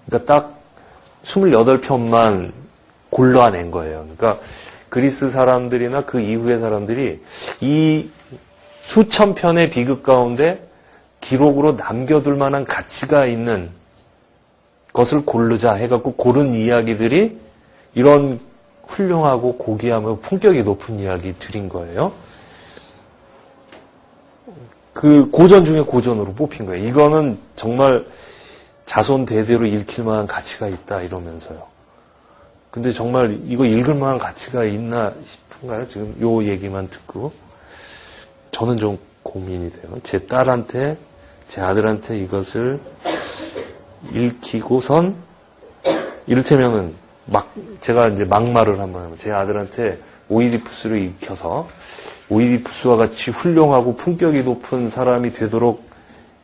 그러니까 딱 28편만 골라낸 거예요. 그러니까 그리스 사람들이나 그 이후의 사람들이 이 수천 편의 비극 가운데 기록으로 남겨둘 만한 가치가 있는 것을 고르자 해갖고 고른 이야기들이 이런 훌륭하고 고귀하며 품격이 높은 이야기들인 거예요. 그 고전 중에 고전으로 뽑힌 거예요. 이거는 정말 자손 대대로 읽힐 만한 가치가 있다 이러면서요. 근데 정말 이거 읽을 만한 가치가 있나 싶은가요? 지금 요 얘기만 듣고 저는 좀 고민이 돼요. 제 딸한테, 제 아들한테 이것을 읽히고선 이를테면은 제가 이제 막말을 한번 하면 제 아들한테 오이디푸스를 익혀서 오이디푸스와 같이 훌륭하고 품격이 높은 사람이 되도록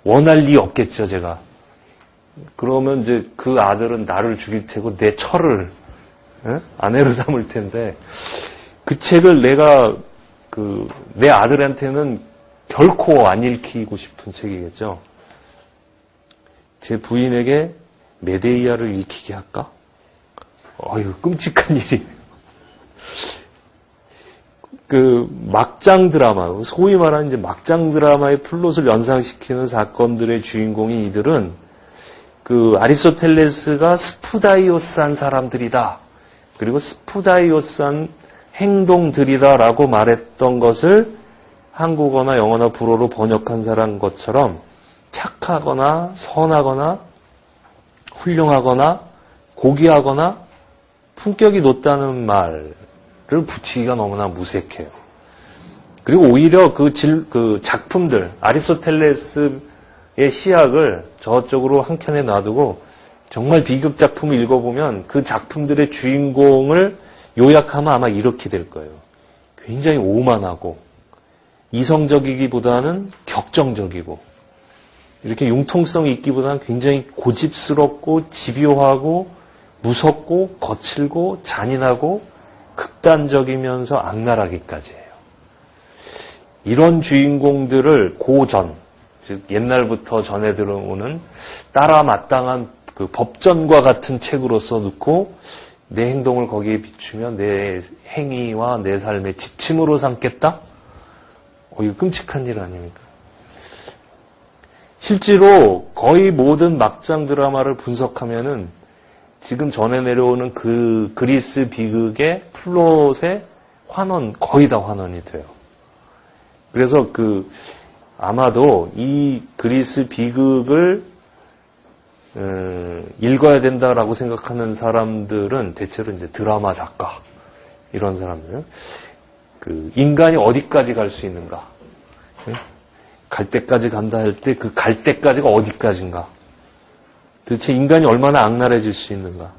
원할 리 없겠죠, 제가. 그러면 이제 그 아들은 나를 죽일 테고 내 철을 아내로 삼을 텐데 그 책을 내가 내 아들한테는 결코 안 읽히고 싶은 책이겠죠. 제 부인에게 메데이아를 읽히게 할까? 어휴, 끔찍한 일이에요. 막장 드라마, 소위 말하는 이제 막장 드라마의 플롯을 연상시키는 사건들의 주인공인 이들은 아리스토텔레스가 스푸다이오스한 사람들이다. 그리고 스푸다이오스한 행동들이다라고 말했던 것을 한국어나 영어나 불어로 번역한 사람 것처럼 착하거나 선하거나 훌륭하거나 고귀하거나 품격이 높다는 말을 붙이기가 너무나 무색해요. 그리고 오히려 그 작품들, 아리스토텔레스의 시학을 저쪽으로 한켠에 놔두고 정말 비극 작품을 읽어보면 그 작품들의 주인공을 요약하면 아마 이렇게 될 거예요. 굉장히 오만하고 이성적이기보다는 격정적이고 이렇게 융통성이 있기보다는 굉장히 고집스럽고 집요하고 무섭고 거칠고 잔인하고 극단적이면서 악랄하기까지 해요. 이런 주인공들을 고전, 즉 옛날부터 전해 들어오는 따라 마땅한 그 법전과 같은 책으로 써놓고 내 행동을 거기에 비추면 내 행위와 내 삶의 지침으로 삼겠다? 이거 끔찍한 일 아닙니까? 실제로 거의 모든 막장 드라마를 분석하면은 지금 전해 내려오는 그 그리스 비극의 플롯의 거의 다 환원이 돼요. 그래서 아마도 이 그리스 비극을 읽어야 된다라고 생각하는 사람들은 대체로 이제 드라마 작가 이런 사람들은 인간이 어디까지 갈 수 있는가, 갈 때까지 간다 할 때 그 갈 때까지가 어디까지인가, 도대체 인간이 얼마나 악랄해질 수 있는가,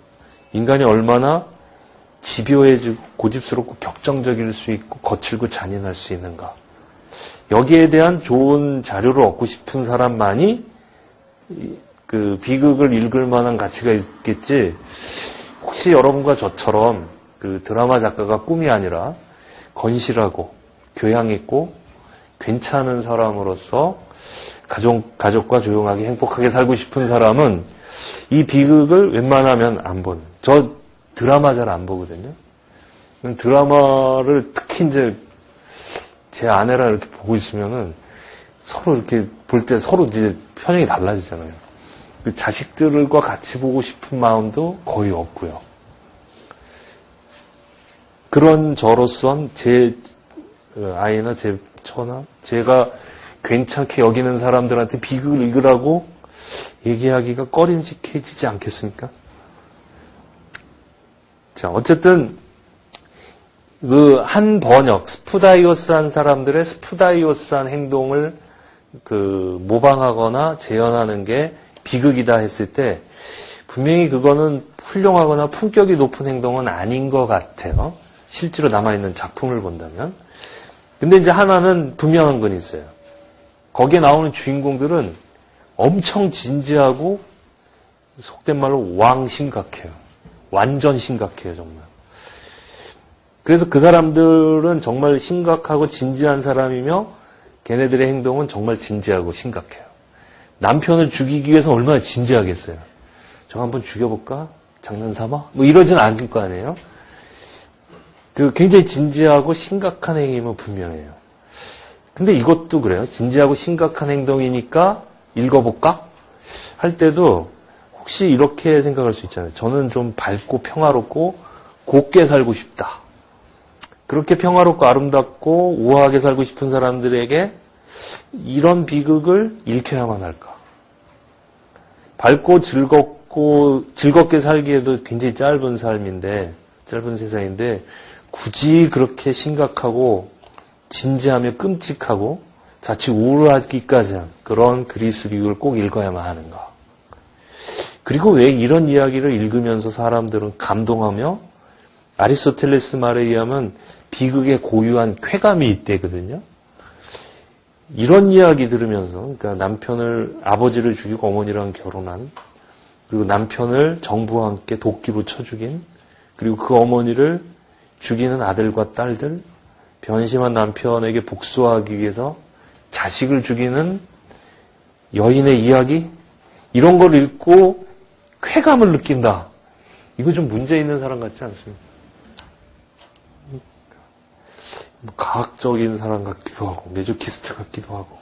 인간이 얼마나 집요해지고 고집스럽고 격정적일 수 있고 거칠고 잔인할 수 있는가, 여기에 대한 좋은 자료를 얻고 싶은 사람만이 그 비극을 읽을 만한 가치가 있겠지, 혹시 여러분과 저처럼 그 드라마 작가가 꿈이 아니라 건실하고 교양 있고 괜찮은 사람으로서 가족과 조용하게 행복하게 살고 싶은 사람은 이 비극을 웬만하면 안 보는. 저 드라마 잘 안 보거든요. 드라마를 특히 이제 제 아내랑 이렇게 보고 있으면은 서로 이렇게 볼 때 서로 이제 표정이 달라지잖아요. 그 자식들과 같이 보고 싶은 마음도 거의 없고요. 그런 저로선 제 아이나 제 처나 제가 괜찮게 여기는 사람들한테 비극을 읽으라고 얘기하기가 꺼림직해지지 않겠습니까? 자, 어쨌든 한 번역, 스푸다이오스한 사람들의 스푸다이오스한 행동을 모방하거나 재현하는 게 비극이다 했을 때 분명히 그거는 훌륭하거나 품격이 높은 행동은 아닌 것 같아요. 실제로 남아있는 작품을 본다면. 근데 이제 하나는 분명한 건 있어요. 거기에 나오는 주인공들은 엄청 진지하고 속된 말로 심각해요. 완전 심각해요, 정말. 그래서 그 사람들은 정말 심각하고 진지한 사람이며 걔네들의 행동은 정말 진지하고 심각해요. 남편을 죽이기 위해서 얼마나 진지하겠어요. 저 한번 죽여볼까? 장난삼아? 뭐 이러진 않을 거 아니에요? 굉장히 진지하고 심각한 행위면 분명해요. 근데 이것도 그래요. 진지하고 심각한 행동이니까 읽어볼까? 할 때도 혹시 이렇게 생각할 수 있잖아요. 저는 좀 밝고 평화롭고 곱게 살고 싶다. 그렇게 평화롭고 아름답고 우아하게 살고 싶은 사람들에게 이런 비극을 읽혀야만 할까? 밝고 즐겁게 살기에도 굉장히 짧은 세상인데 굳이 그렇게 심각하고 진지하며 끔찍하고 자칫 우울하기까지 한 그런 그리스 비극을 꼭 읽어야만 하는가? 그리고 왜 이런 이야기를 읽으면서 사람들은 감동하며 아리스토텔레스 말에 의하면 비극에 고유한 쾌감이 있대거든요. 이런 이야기 들으면서 그러니까 아버지를 죽이고 어머니랑 결혼한 그리고 남편을 정부와 함께 도끼로 쳐 죽인 그리고 그 어머니를 죽이는 아들과 딸들 변심한 남편에게 복수하기 위해서 자식을 죽이는 여인의 이야기 이런 걸 읽고 쾌감을 느낀다. 이거 좀 문제 있는 사람 같지 않습니까? 과학적인 사람 같기도 하고 메조키스트 같기도 하고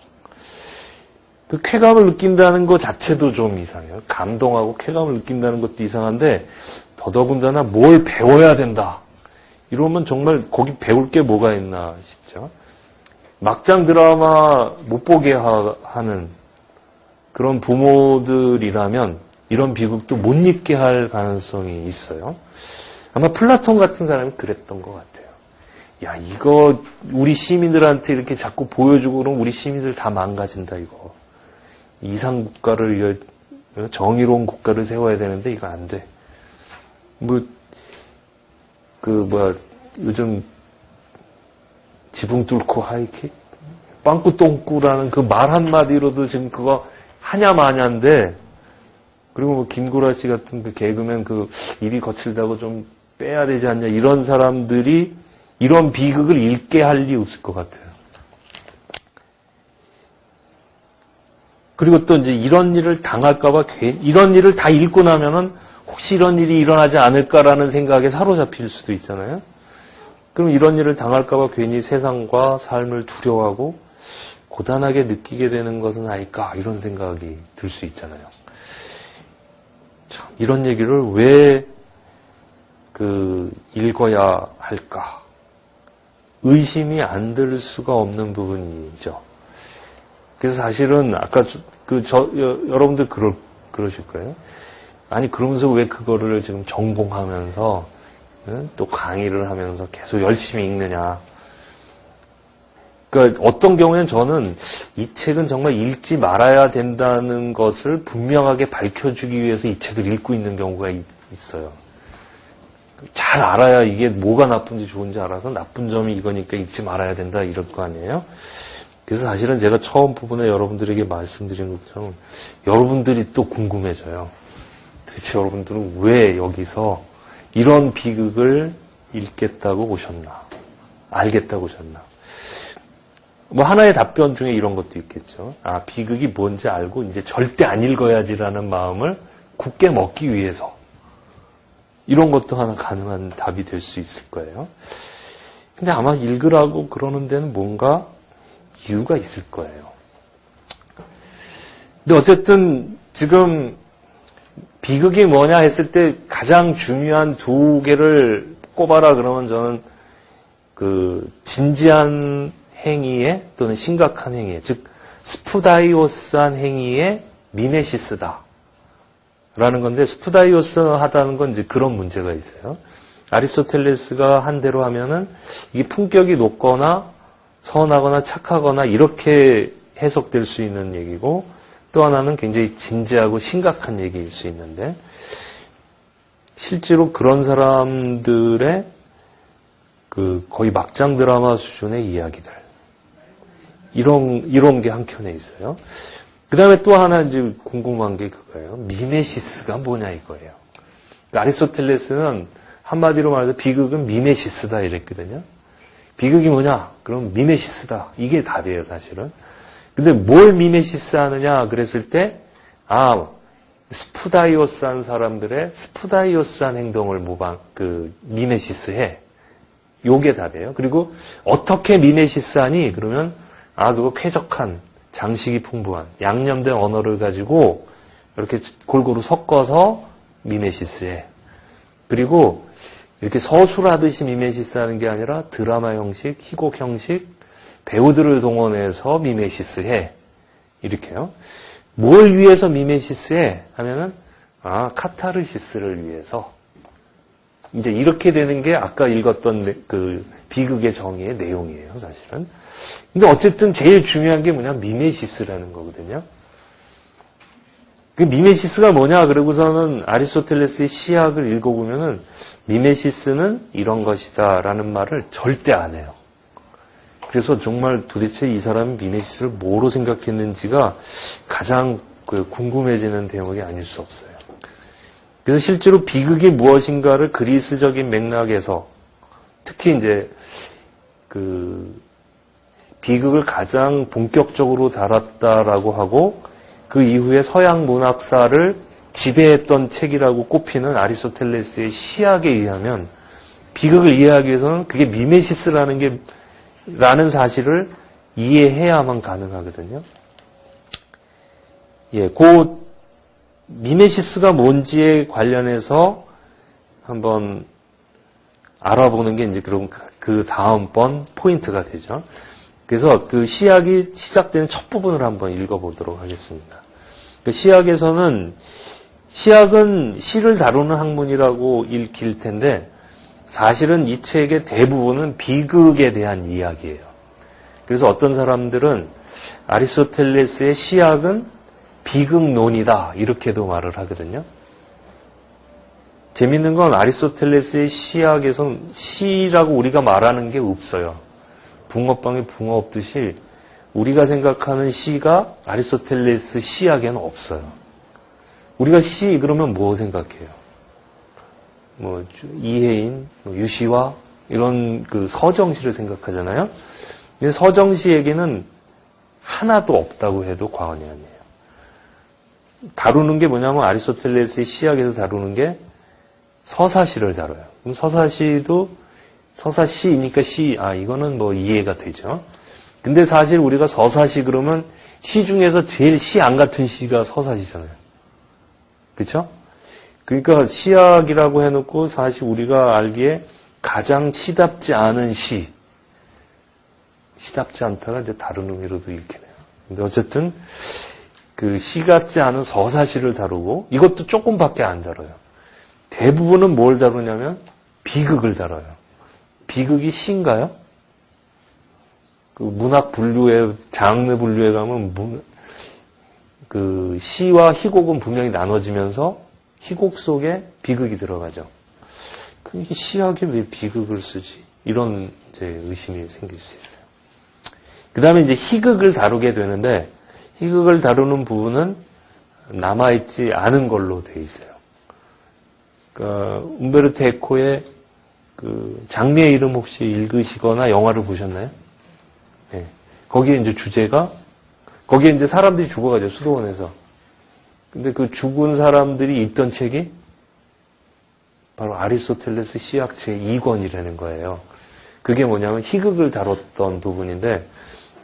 그 쾌감을 느낀다는 것 자체도 좀 이상해요. 감동하고 쾌감을 느낀다는 것도 이상한데 더더군다나 뭘 배워야 된다. 이러면 정말 거기 배울 게 뭐가 있나 싶죠. 막장 드라마 못 보게 하는 그런 부모들이라면 이런 비극도 못 읽게 할 가능성이 있어요. 아마 플라톤 같은 사람이 그랬던 것 같아요. 야, 이거 우리 시민들한테 이렇게 자꾸 보여주고 그러면 우리 시민들 다 망가진다, 이거. 이상 국가를, 정의로운 국가를 세워야 되는데 이거 안 돼. 요즘 지붕 뚫고 하이킥? 빵꾸 똥꾸라는 그 말 한마디로도 지금 그거 하냐 마냐인데, 그리고 김구라 씨 같은 그 개그맨 입이 거칠다고 좀 빼야 되지 않냐, 이런 사람들이 이런 비극을 읽게 할 리 없을 것 같아요. 그리고 또 이제 이런 일을 당할까봐 이런 일을 다 읽고 나면은 혹시 이런 일이 일어나지 않을까라는 생각에 사로잡힐 수도 있잖아요. 그럼 이런 일을 당할까봐 괜히 세상과 삶을 두려워하고 고단하게 느끼게 되는 것은 아닐까 이런 생각이 들 수 있잖아요. 참 이런 얘기를 왜 읽어야 할까? 의심이 안 들 수가 없는 부분이죠. 그래서 사실은 아까 여러분들 그러실 거예요. 아니 그러면서 왜 그거를 지금 전공하면서 또 강의를 하면서 계속 열심히 읽느냐. 그러니까 어떤 경우에는 저는 이 책은 정말 읽지 말아야 된다는 것을 분명하게 밝혀주기 위해서 이 책을 읽고 있는 경우가 있어요. 잘 알아야 이게 뭐가 나쁜지 좋은지 알아서 나쁜 점이 이거니까 읽지 말아야 된다 이럴 거 아니에요. 그래서 사실은 제가 처음 부분에 여러분들에게 말씀드린 것처럼 여러분들이 또 궁금해져요. 도대체 여러분들은 왜 여기서 이런 비극을 읽겠다고 오셨나? 알겠다고 오셨나? 하나의 답변 중에 이런 것도 있겠죠. 비극이 뭔지 알고 이제 절대 안 읽어야지라는 마음을 굳게 먹기 위해서. 이런 것도 하나 가능한 답이 될 수 있을 거예요. 근데 아마 읽으라고 그러는 데는 뭔가 이유가 있을 거예요. 근데 어쨌든 지금 비극이 뭐냐 했을 때 가장 중요한 두 개를 꼽아라 그러면 저는 진지한 행위에 또는 심각한 행위에, 즉 스푸다이오스한 행위에 미메시스다. 라는 건데 스푸다이오스하다는 건 이제 그런 문제가 있어요. 아리스토텔레스가 한 대로 하면은 이게 품격이 높거나 선하거나 착하거나 이렇게 해석될 수 있는 얘기고 또 하나는 굉장히 진지하고 심각한 얘기일 수 있는데 실제로 그런 사람들의 거의 막장 드라마 수준의 이야기들 이런 게 한켠에 있어요. 그 다음에 또 하나 이제 궁금한 게 그거예요. 미메시스가 뭐냐 이거예요. 그러니까 아리스토텔레스는 한마디로 말해서 비극은 미메시스다 이랬거든요. 비극이 뭐냐? 그럼 미메시스다. 이게 답이에요, 사실은. 근데 뭘 미메시스 하느냐 그랬을 때, 스푸다이오스한 사람들의 스푸다이오스한 행동을 미메시스 해. 요게 답이에요. 그리고 어떻게 미메시스 하니? 그러면, 그거 쾌적한, 장식이 풍부한, 양념된 언어를 가지고 이렇게 골고루 섞어서 미메시스 해. 그리고 이렇게 서술하듯이 미메시스 하는 게 아니라 드라마 형식, 희곡 형식, 배우들을 동원해서 미메시스 해. 이렇게요. 뭘 위해서 미메시스 해? 하면은, 카타르시스를 위해서. 이제 이렇게 되는 게 아까 읽었던 그 비극의 정의의 내용이에요, 사실은. 근데 어쨌든 제일 중요한 게 뭐냐? 미메시스라는 거거든요. 그 미메시스가 뭐냐? 그러고서는 아리스토텔레스의 시학을 읽어보면은 미메시스는 이런 것이다 라는 말을 절대 안 해요. 그래서 정말 도대체 이 사람이 미메시스를 뭐로 생각했는지가 가장 궁금해지는 대목이 아닐 수 없어요. 그래서 실제로 비극이 무엇인가를 그리스적인 맥락에서 특히 이제 비극을 가장 본격적으로 다뤘다라고 하고 그 이후에 서양 문학사를 지배했던 책이라고 꼽히는 아리스토텔레스의 시학에 의하면 비극을 이해하기 위해서는 그게 미메시스라는 사실을 이해해야만 가능하거든요. 그 미메시스가 뭔지에 관련해서 한번 알아보는 게 이제 그럼 그 다음번 포인트가 되죠. 그래서 그 시학이 시작되는 첫 부분을 한번 읽어보도록 하겠습니다. 그 시학은 시를 다루는 학문이라고 읽힐 텐데 사실은 이 책의 대부분은 비극에 대한 이야기예요. 그래서 어떤 사람들은 아리스토텔레스의 시학은 비극론이다 이렇게도 말을 하거든요. 재밌는 건 아리스토텔레스의 시학에선 시라고 우리가 말하는 게 없어요. 붕어빵에 붕어 없듯이 우리가 생각하는 시가 아리스토텔레스 시학에는 없어요. 우리가 시 그러면 뭐 생각해요? 이혜인, 유시화 이런 그 서정시를 생각하잖아요. 근데 서정시에게는 하나도 없다고 해도 과언이 아니에요. 다루는 게 뭐냐면 아리스토텔레스의 시학에서 다루는 게 서사시를 다뤄요. 그럼 서사시도 서사시니까 이거는 이해가 되죠. 근데 사실 우리가 서사시 그러면 시 중에서 제일 시 안 같은 시가 서사시잖아요. 그렇죠? 그러니까 시학이라고 해놓고 사실 우리가 알기에 가장 시답지 않은 시답지 않다가 이제 다른 의미로도 읽히네요. 근데 어쨌든 그 시 같지 않은 서사시를 다루고 이것도 조금밖에 안 다뤄요. 대부분은 뭘 다루냐면 비극을 다뤄요. 비극이 시인가요? 그 문학 분류에 장르 분류에 가면 그 시와 희곡은 분명히 나눠지면서 희곡 속에 비극이 들어가죠. 그러니까 시학에 왜 비극을 쓰지? 이런 이제 의심이 생길 수 있어요. 그 다음에 이제 희극을 다루게 되는데 희극을 다루는 부분은 남아있지 않은 걸로 돼 있어요. 그러니까 움베르토 에코의 그 장미의 이름 혹시 읽으시거나 영화를 보셨나요? 네. 거기에 이제 주제가 거기에 이제 사람들이 죽어가죠 수도원에서. 근데 그 죽은 사람들이 읽던 책이 바로 아리스토텔레스 시학 제2권이라는 거예요. 그게 뭐냐면 희극을 다뤘던 부분인데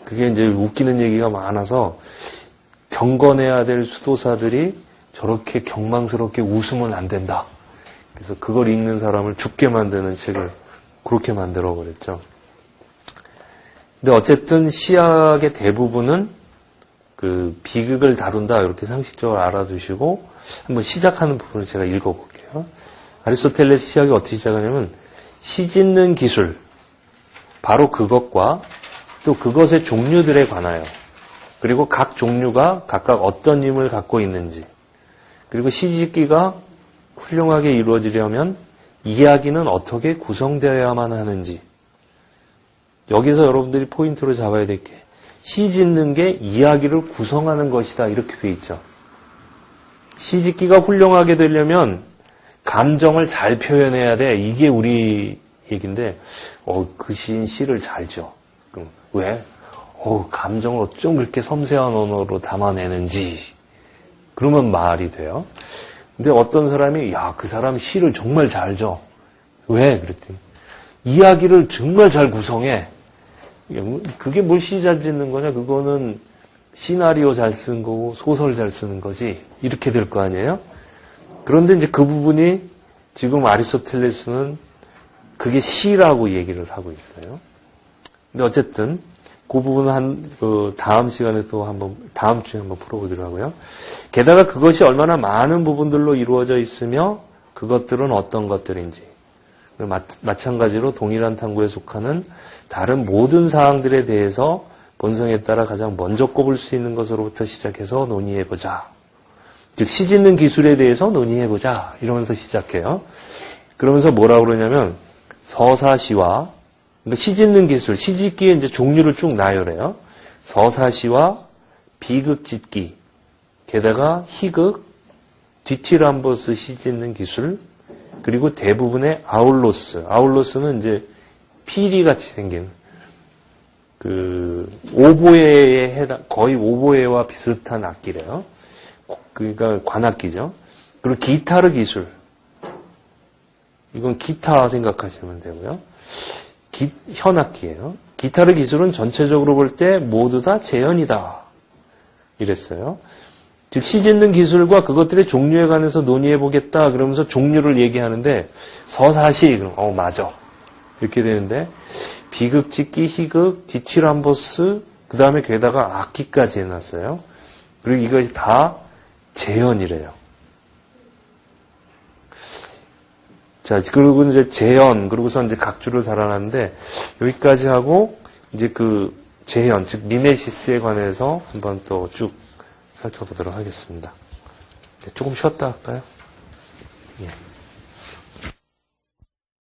그게 이제 웃기는 얘기가 많아서 경건해야 될 수도사들이 저렇게 경망스럽게 웃으면 안 된다. 그래서 그걸 읽는 사람을 죽게 만드는 책을 그렇게 만들어 버렸죠. 근데 어쨌든 시학의 대부분은 그 비극을 다룬다 이렇게 상식적으로 알아두시고 한번 시작하는 부분을 제가 읽어볼게요. 아리스토텔레스 시학이 어떻게 시작하냐면 시 짓는 기술 바로 그것과 또 그것의 종류들에 관하여 그리고 각 종류가 각각 어떤 힘을 갖고 있는지 그리고 시 짓기가 훌륭하게 이루어지려면 이야기는 어떻게 구성되어야만 하는지 여기서 여러분들이 포인트로 잡아야 될 게 시 짓는 게 이야기를 구성하는 것이다. 이렇게 돼 있죠. 시 짓기가 훌륭하게 되려면 감정을 잘 표현해야 돼. 이게 우리 얘기인데, 그 시인 시를 잘 줘. 그럼 왜? 감정을 어쩜 그렇게 섬세한 언어로 담아내는지. 그러면 말이 돼요. 근데 어떤 사람이, 그 사람 시를 정말 잘 줘. 왜? 그랬더니, 이야기를 정말 잘 구성해. 그게 뭘 시 잘 짓는 거냐? 그거는 시나리오 잘 쓰는 거고, 소설 잘 쓰는 거지. 이렇게 될 거 아니에요? 그런데 이제 그 부분이 지금 아리스토텔레스는 그게 시라고 얘기를 하고 있어요. 근데 어쨌든, 그 부분은 다음 시간에 또 다음 주에 한번 풀어보기로 하고요. 게다가 그것이 얼마나 많은 부분들로 이루어져 있으며 그것들은 어떤 것들인지. 마찬가지로 동일한 탐구에 속하는 다른 모든 사항들에 대해서 본성에 따라 가장 먼저 꼽을 수 있는 것으로부터 시작해서 논의해보자. 즉, 시 짓는 기술에 대해서 논의해보자. 이러면서 시작해요. 그러면서 뭐라고 그러냐면, 서사시와 그러니까 시 짓는 기술, 시 짓기의 이제 종류를 쭉 나열해요. 서사시와 비극 짓기, 게다가 희극, 디티람버스 시 짓는 기술, 그리고 대부분의 아울로스는 이제 피리 같이 생긴 오보에에 거의 오보에와 비슷한 악기래요. 그러니까 관악기죠. 그리고 기타르 기술, 이건 기타 생각하시면 되고요. 현악기예요. 기타르 기술은 전체적으로 볼 때 모두 다 재현이다. 이랬어요. 즉, 시 짓는 기술과 그것들의 종류에 관해서 논의해보겠다. 그러면서 종류를 얘기하는데, 서사시, 그럼, 맞아. 이렇게 되는데, 비극 짓기, 희극, 디티람버스, 그 다음에 게다가 악기까지 해놨어요. 그리고 이것이 다 재현이래요. 자, 그리고 이제 재현, 그러고서 이제 각주를 달아놨는데, 여기까지 하고, 이제 재현, 즉, 미메시스에 관해서 한번 또 쭉 살펴보도록 하겠습니다. 조금 쉬었다 할까요? 예.